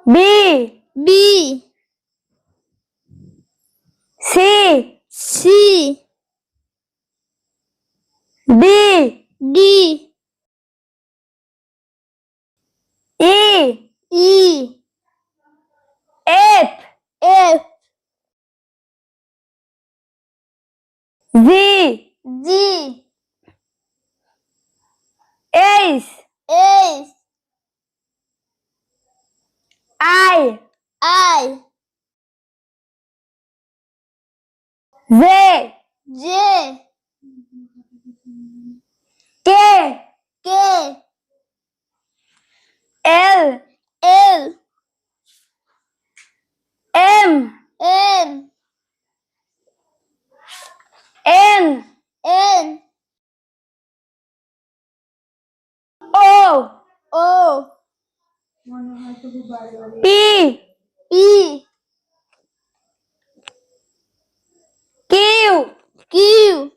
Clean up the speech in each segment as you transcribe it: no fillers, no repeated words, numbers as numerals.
B B C C D D E E F F Z G H H I I Z J K K L L M M N N O O P P Q Q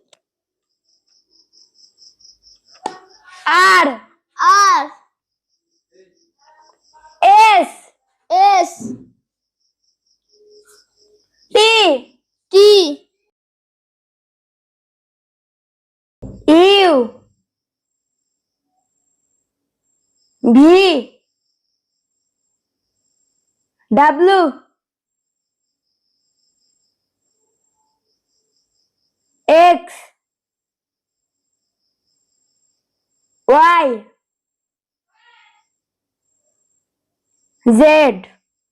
R R S S T T U V W X Y Z